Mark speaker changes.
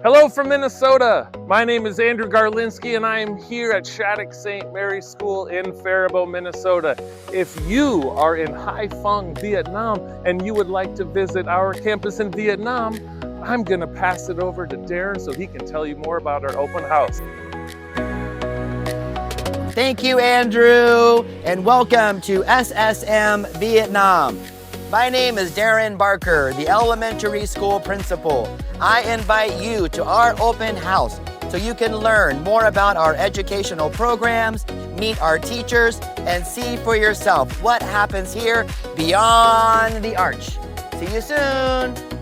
Speaker 1: Hello from Minnesota. My name is Andrew Garlinski and I am here at Shattuck St. Mary's School in Faribault, Minnesota. If you are in Hai Phong, Vietnam, and you would like to visit our campus in Vietnam, I'm gonna pass it over to Darren so he can tell you more about our open house.
Speaker 2: Thank you, Andrew, and welcome to SSM Vietnam. My name is Darren Barker, the elementary school principal. I invite you to our open house so you can learn more about our educational programs, meet our teachers, and see for yourself what happens here beyond the arch. See you soon.